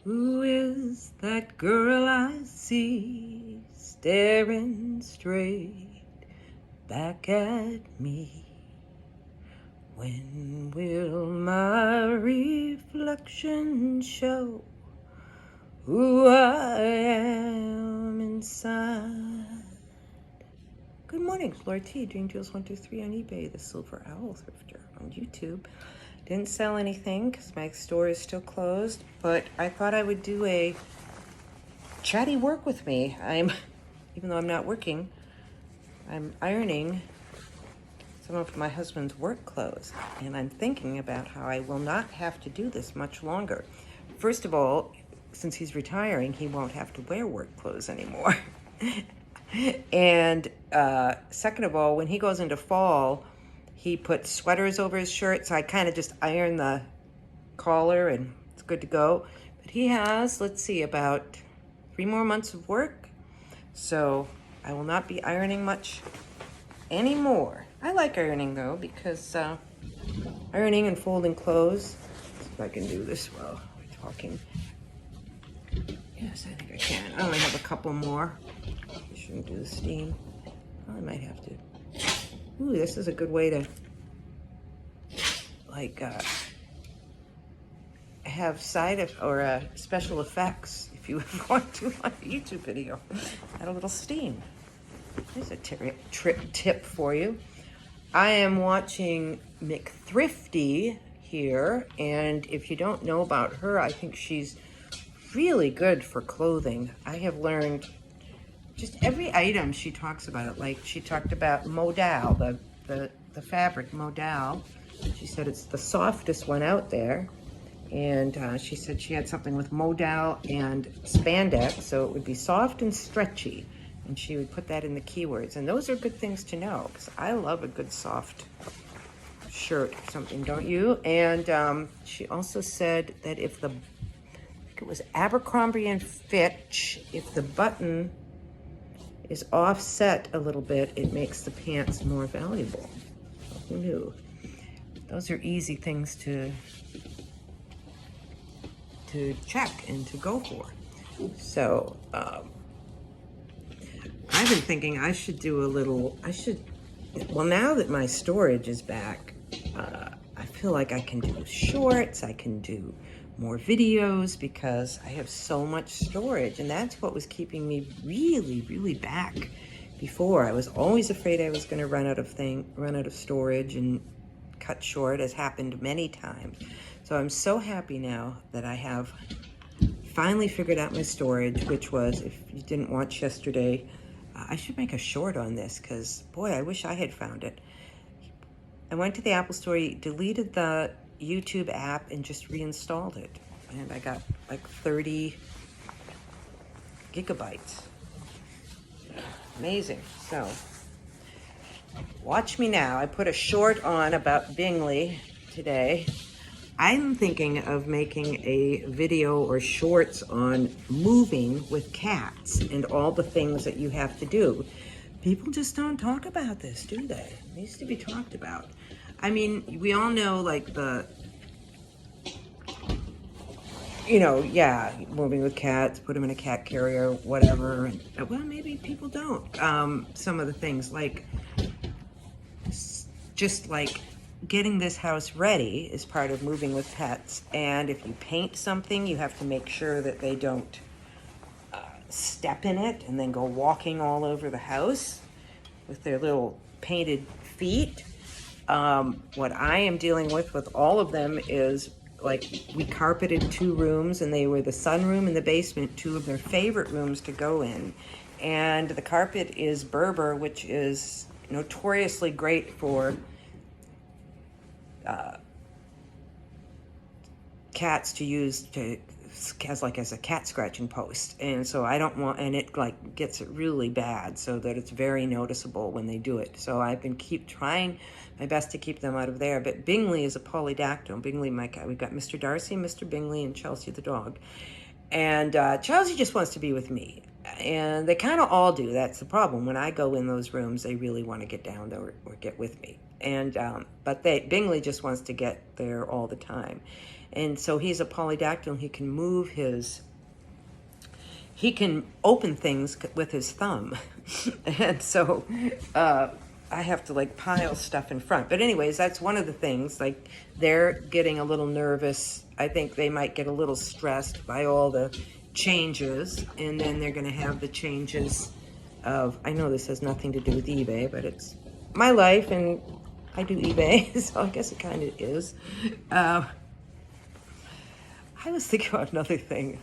Who is that girl I see staring straight back at me? When will my reflection show who I am inside? Good morning, Flora T. Dream Jewels 123 on eBay, the Silver Owl Thrifter on YouTube. Didn't sell anything because my store is still closed, but I thought I would do a chatty work with me. Even though I'm not working, I'm ironing some of my husband's work clothes, and I'm thinking about how I will not have to do this much longer. First of all, since he's retiring, he won't have to wear work clothes anymore. And second of all, when he goes into fall, he puts sweaters over his shirt, so I kind of just iron the collar and it's good to go. But he has, let's see, about 3 more months of work, so I will not be ironing much anymore. I like ironing though, because ironing and folding clothes, let's see if I can do this while we're talking. Yes, I think I can. I only have a couple more. I shouldn't do the steam. Well, I might have to. Ooh, this is a good way to have special effects if you want to on a YouTube video. Add a little steam. There's a tip for you. I am watching McThrifty here, and if you don't know about her, I think she's really good for clothing. I have learned just every item she talks about it. Like she talked about modal, the fabric modal. She said it's the softest one out there. And she said she had something with modal and spandex, so it would be soft and stretchy. And she would put that in the keywords. And those are good things to know, because I love a good soft shirt or something, don't you? And she also said that if I think it was Abercrombie and Fitch, if the button is offset a little bit, it makes the pants more valuable. Who knew? Those are easy things to check and to go for. So I've been thinking I should do well, now that my storage is back, I feel like I can do shorts, I can do more videos, because I have so much storage, and that's what was keeping me really back before. I was always afraid I was going to run out of storage and cut short, as happened many times. So I'm so happy now that I have finally figured out my storage, which was, if you didn't watch yesterday, I should make a short on this, because boy, I wish I had found it. I went to the Apple Store, deleted the YouTube app, and just reinstalled it. And I got like 30 gigabytes. Amazing. So, watch me now. I put a short on about Bingley today. I'm thinking of making a video or shorts on moving with cats and all the things that you have to do. People just don't talk about this, do they? It needs to be talked about. I mean, we all know, like, moving with cats, put them in a cat carrier, whatever. And, well, maybe people don't. Some of the things, like, just like getting this house ready is part of moving with pets. And if you paint something, you have to make sure that they don't step in it and then go walking all over the house with their little painted feet. What I am dealing with all of them is, like, we carpeted 2 rooms, and they were the sunroom and the basement, 2 of their favorite rooms to go in. And the carpet is Berber, which is notoriously great for cats to use as a cat scratching post. And so I don't want, and it like gets it really bad, so that it's very noticeable when they do it. So I've been trying my best to keep them out of there. But Bingley is a polydactyl. Bingley, my cat. We've got Mr. Darcy, Mr. Bingley, and Chelsea the dog. And Chelsea just wants to be with me. And they kind of all do. That's the problem. When I go in those rooms, they really want to get down there or get with me. And but Bingley just wants to get there all the time. And so he's a polydactyl. He can open things with his thumb. And so I have to like pile stuff in front. But anyways, that's one of the things. Like, they're getting a little nervous. I think they might get a little stressed by all the changes. And then they're going to have the changes of, I know this has nothing to do with eBay, but it's my life and I do eBay. So I guess it kind of is. I was thinking about another thing.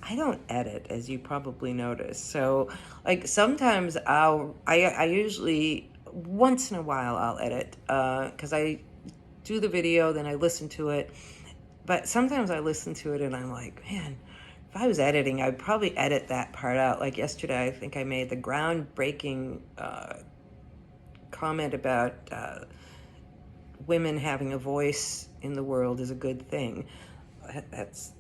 I don't edit, as you probably noticed. So, like, sometimes I usually, once in a while, I'll edit, because I do the video, then I listen to it. But sometimes I listen to it and I'm like, man, if I was editing, I'd probably edit that part out. Like yesterday, I think I made the groundbreaking comment about women having a voice in the world is a good thing. That's,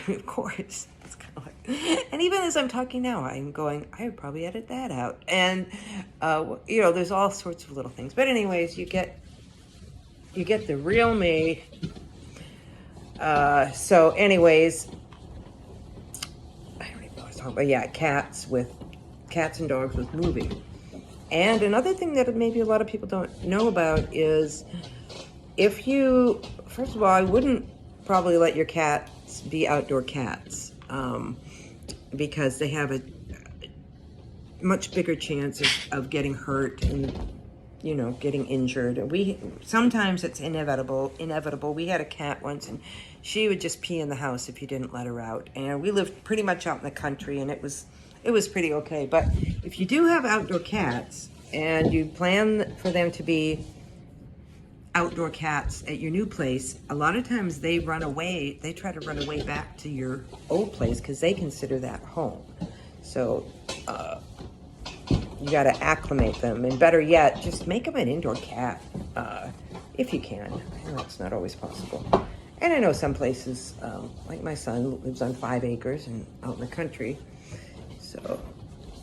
of course, it's kind of like, and even as I'm talking now, I'm going, I would probably edit that out. And, you know, there's all sorts of little things. But anyways, you get the real me. So anyways, I don't even know what I was talking about. Yeah, cats and dogs with moving. And another thing that maybe a lot of people don't know about is first of all, I wouldn't probably let your cats be outdoor cats, because they have a much bigger chance of getting hurt and, you know, getting injured. Sometimes it's inevitable. We had a cat once, and she would just pee in the house if you didn't let her out. And we lived pretty much out in the country, and it was pretty okay. But if you do have outdoor cats and you plan for them to be outdoor cats at your new place, a lot of times they try to run away back to your old place because they consider that home. So you got to acclimate them, and better yet, just make them an indoor cat if you can. I know it's not always possible. And I know some places, like my son lives on 5 acres and out in the country, so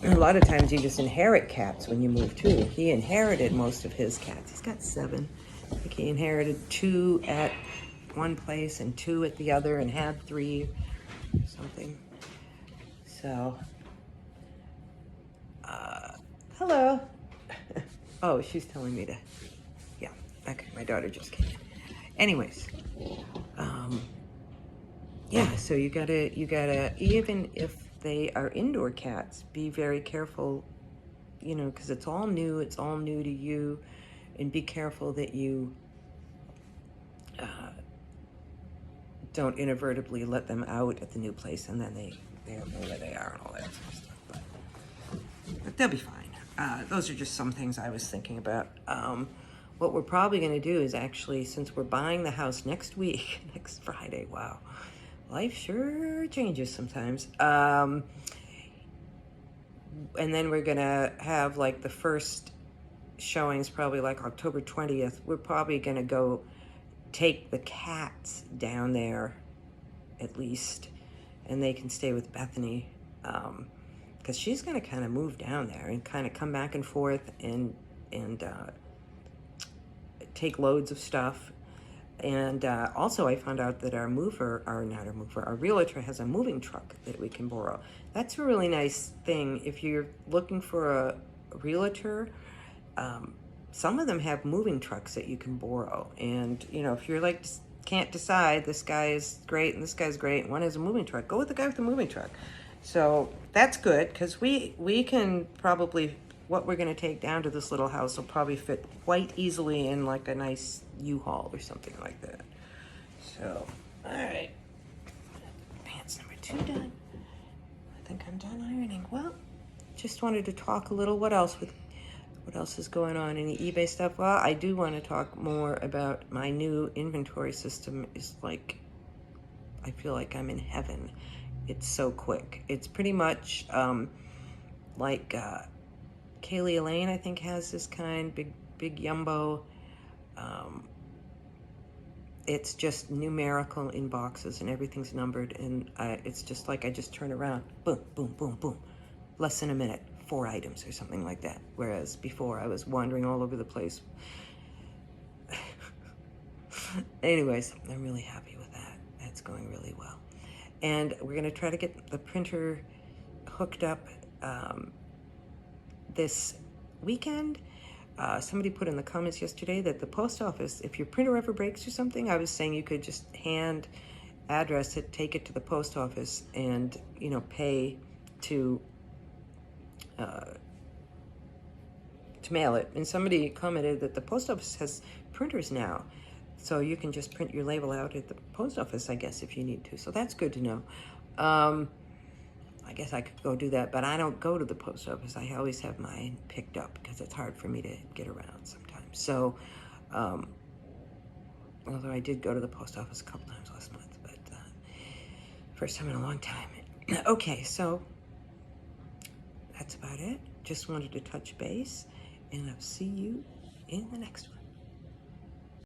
a lot of times you just inherit cats when you move too. He inherited most of his cats. He's got 7. I think he inherited 2 at one place and 2 at the other, and had 3 something. So, hello. Oh, she's telling me to, yeah, okay, my daughter just came in. Anyways, yeah, so you gotta, even if they are indoor cats, be very careful, you know, because it's all new to you. And be careful that you don't inadvertently let them out at the new place, and then they don't know where they are and all that sort of stuff. But they'll be fine. Those are just some things I was thinking about. What we're probably going to do is actually, since we're buying the house next week, next Friday, wow, life sure changes sometimes. And then we're going to have like the first showings probably like October 20th. We're probably going to go take the cats down there at least, and they can stay with Bethany, because she's going to kind of move down there and kind of come back and forth and take loads of stuff. And also I found out that our realtor has a moving truck that we can borrow. That's a really nice thing if you're looking for a realtor. Some of them have moving trucks that you can borrow. And, you know, if you're like, can't decide, this guy is great and this guy's great, and one has a moving truck, go with the guy with the moving truck. So that's good, because we can probably, what we're going to take down to this little house will probably fit quite easily in like a nice U-Haul or something like that. So, all right. Pants number 2 done. I think I'm done ironing. Well, just wanted to talk a little. What else is going on? Any eBay stuff? Well, I do want to talk more about my new inventory system. Is like, I feel like I'm in heaven. It's so quick. It's pretty much like Kaylee Elaine, I think, has this kind, big Yumbo. It's just numerical in boxes, and everything's numbered, and it's just like I just turn around, boom, boom, boom, boom, less than a minute, 4 items or something like that. Whereas before I was wandering all over the place. Anyways, I'm really happy with going really well. And we're going to try to get the printer hooked up this weekend. Somebody put in the comments yesterday that the post office, if your printer ever breaks or something, I was saying you could just hand address it, take it to the post office, and pay to mail it. And somebody commented that the post office has printers now, so you can just print your label out at the post office, I guess, if you need to. So that's good to know. I guess I could go do that, but I don't go to the post office. I always have mine picked up because it's hard for me to get around sometimes. So, although I did go to the post office a couple times last month, but first time in a long time. Okay, so that's about it. Just wanted to touch base, and I'll see you in the next one.